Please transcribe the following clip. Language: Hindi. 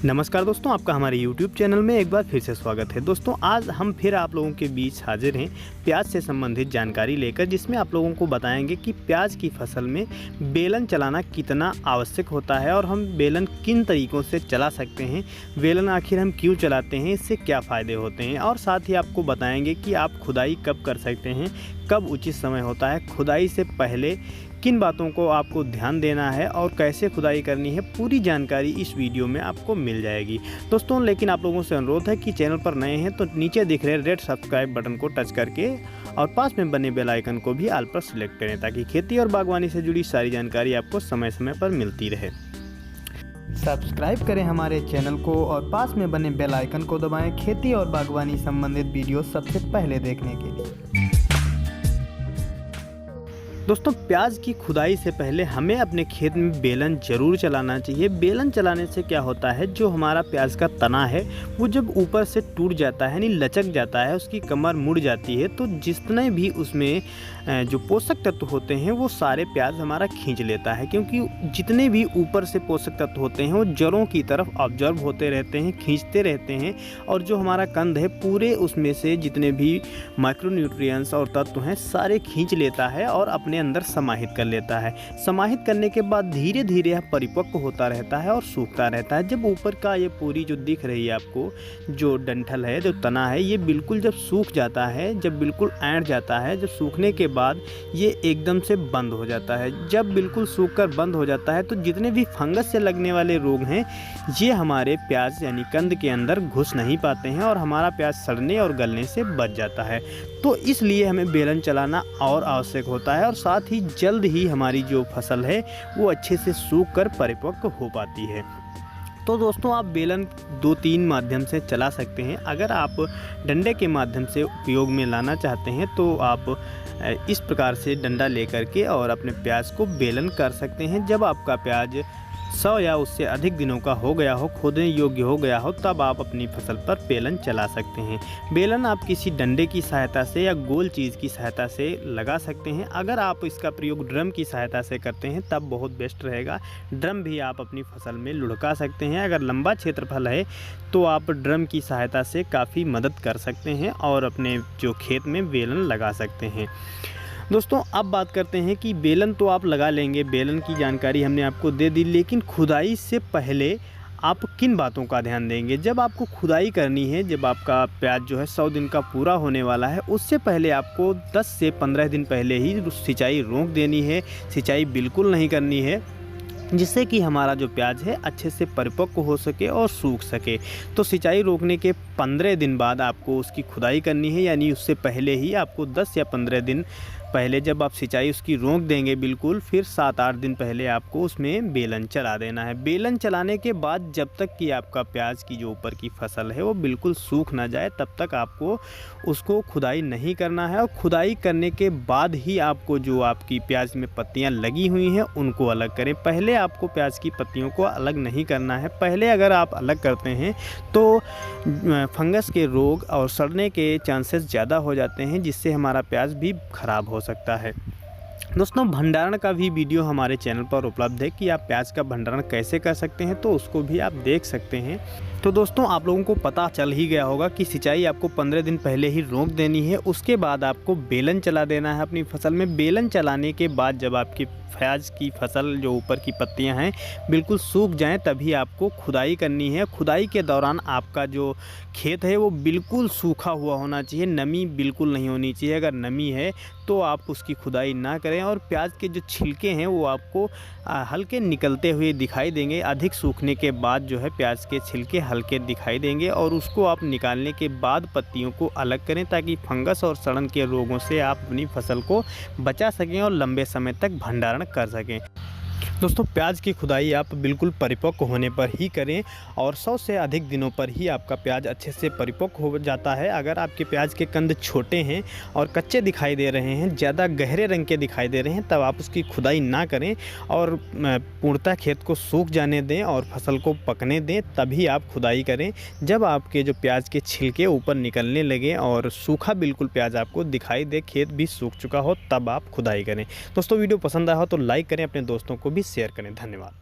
नमस्कार दोस्तों, आपका हमारे YouTube चैनल में एक बार फिर से स्वागत है। दोस्तों, आज हम फिर आप लोगों के बीच हाजिर हैं प्याज से संबंधित जानकारी लेकर, जिसमें आप लोगों को बताएंगे कि प्याज की फसल में बेलन चलाना कितना आवश्यक होता है और हम बेलन किन तरीक़ों से चला सकते हैं, बेलन आखिर हम क्यों चलाते हैं, इससे क्या फ़ायदे होते हैं, और साथ ही आपको बताएंगे कि आप खुदाई कब कर सकते हैं, कब उचित समय होता है, खुदाई से पहले किन बातों को आपको ध्यान देना है और कैसे खुदाई करनी है। पूरी जानकारी इस वीडियो में आपको मिल जाएगी दोस्तों। लेकिन आप लोगों से अनुरोध है कि चैनल पर नए हैं तो नीचे दिख रहे रेड सब्सक्राइब बटन को टच करके और पास में बने बेल आइकन को भी ऑल पर सिलेक्ट करें, ताकि खेती और बागवानी से जुड़ी सारी जानकारी आपको समय समय पर मिलती रहे। सब्सक्राइब करें हमारे चैनल को और पास में बने बेल आइकन को दबाएं खेती और बागवानी संबंधित वीडियो सबसे पहले देखने के लिए। दोस्तों, प्याज की खुदाई से पहले हमें अपने खेत में बेलन ज़रूर चलाना चाहिए। बेलन चलाने से क्या होता है, जो हमारा प्याज का तना है वो जब ऊपर से टूट जाता है, यानी लचक जाता है, उसकी कमर मुड़ जाती है, तो जितने भी उसमें जो पोषक तत्व होते हैं वो सारे प्याज हमारा खींच लेता है, क्योंकि जितने भी ऊपर से पोषक तत्व होते हैं वो जड़ों की तरफ ऑब्जर्व होते रहते हैं, खींचते रहते हैं, और जो हमारा कंद है पूरे उसमें से जितने भी माइक्रोन्यूट्रिएंट्स और तत्व हैं सारे खींच लेता है और अपने अंदर समाहित कर लेता है। समाहित करने के बाद धीरे धीरे यह परिपक्व होता रहता है और सूखता रहता है। जब ऊपर का ये पूरी जो दिख रही है आपको, जो डंठल है, जो तना है, ये बिल्कुल जब सूख जाता है, जब बिल्कुल ऐंठ जाता है, जब सूखने के बाद ये एकदम से बंद हो जाता है। जब बिल्कुल सूख कर बंद हो जाता है तो जितने भी फंगस से लगने वाले रोग हैं ये हमारे प्याज यानी कंद के अंदर घुस नहीं पाते हैं और हमारा प्याज सड़ने और गलने से बच जाता है। तो इसलिए हमें बेलन चलाना और आवश्यक होता है, और साथ ही जल्द ही हमारी जो फसल है वो अच्छे से सूख कर परिपक्व हो पाती है। तो दोस्तों, आप बेलन 2-3 माध्यम से चला सकते हैं। अगर आप डंडे के माध्यम से उपयोग में लाना चाहते हैं तो आप इस प्रकार से डंडा लेकर के और अपने प्याज को बेलन कर सकते हैं। जब आपका प्याज 100 या उससे अधिक दिनों का हो गया हो, खोदने योग्य हो गया हो, तब आप अपनी फसल पर बेलन चला सकते हैं। बेलन आप किसी डंडे की सहायता से या गोल चीज़ की सहायता से लगा सकते हैं। अगर आप इसका प्रयोग ड्रम की सहायता से करते हैं तब बहुत बेस्ट रहेगा। ड्रम भी आप अपनी फसल में लुढ़का सकते हैं। अगर लंबा क्षेत्रफल है तो आप ड्रम की सहायता से काफ़ी मदद कर सकते हैं और अपने जो खेत में बेलन लगा सकते हैं। दोस्तों, अब बात करते हैं कि बेलन तो आप लगा लेंगे, बेलन की जानकारी हमने आपको दे दी, लेकिन खुदाई से पहले आप किन बातों का ध्यान देंगे। जब आपको खुदाई करनी है, जब आपका प्याज जो है 100 दिन का पूरा होने वाला है, उससे पहले आपको 10 से 15 दिन पहले ही सिंचाई रोक देनी है। सिंचाई बिल्कुल नहीं करनी है, जिससे कि हमारा जो प्याज है अच्छे से परिपक्व हो सके और सूख सके। तो सिंचाई रोकने के 15 दिन बाद आपको उसकी खुदाई करनी है, यानी उससे पहले ही आपको 10 या 15 दिन पहले जब आप सिंचाई उसकी रोक देंगे बिल्कुल, फिर 7-8 दिन पहले आपको उसमें बेलन चला देना है। बेलन चलाने के बाद जब तक कि आपका प्याज की जो ऊपर की फसल है वो बिल्कुल सूख ना जाए, तब तक आपको उसको खुदाई नहीं करना है। और खुदाई करने के बाद ही आपको जो आपकी प्याज में पत्तियां लगी हुई हैं उनको अलग करें। पहले आपको प्याज की पत्तियों को अलग नहीं करना है। पहले अगर आप अलग करते हैं तो फंगस के रोग और सड़ने के चांसेस ज़्यादा हो जाते हैं, जिससे हमारा प्याज भी ख़राब हो सकता है। दोस्तों, भंडारण का भी वीडियो हमारे चैनल पर उपलब्ध है कि आप प्याज का भंडारण कैसे कर सकते हैं, तो उसको भी आप देख सकते हैं। तो दोस्तों, आप लोगों को पता चल ही गया होगा कि सिंचाई आपको 15 दिन पहले ही रोक देनी है। उसके बाद आपको बेलन चला देना है अपनी फसल में। बेलन चलाने के बाद जब आपकी प्याज की फसल जो ऊपर की पत्तियां हैं बिल्कुल सूख जाएं, तभी आपको खुदाई करनी है। खुदाई के दौरान आपका जो खेत है वो बिल्कुल सूखा हुआ होना चाहिए, नमी बिल्कुल नहीं होनी चाहिए। अगर नमी है तो आप उसकी खुदाई ना करें, और प्याज के जो छिलके हैं वो आपको हल्के निकलते हुए दिखाई देंगे। अधिक सूखने के बाद जो है प्याज के छिलके हल्के दिखाई देंगे, और उसको आप निकालने के बाद पत्तियों को अलग करें, ताकि फंगस और सड़न के रोगों से आप अपनी फसल को बचा सकें और लंबे समय तक भंडारण कर सकें। दोस्तों, प्याज की खुदाई आप बिल्कुल परिपक्व होने पर ही करें, और 100 से अधिक दिनों पर ही आपका प्याज अच्छे से परिपक्व हो जाता है। अगर आपके प्याज के कंद छोटे हैं और कच्चे दिखाई दे रहे हैं, ज़्यादा गहरे रंग के दिखाई दे रहे हैं, तब आप उसकी खुदाई ना करें और पूर्णतः खेत को सूख जाने दें और फसल को पकने दें, तभी आप खुदाई करें। जब आपके जो प्याज के छिलके ऊपर निकलने लगे और सूखा बिल्कुल प्याज आपको दिखाई दे, खेत भी सूख चुका हो, तब आप खुदाई करें। दोस्तों, वीडियो पसंद आया हो तो लाइक करें, अपने दोस्तों को भी शेयर करें। धन्यवाद।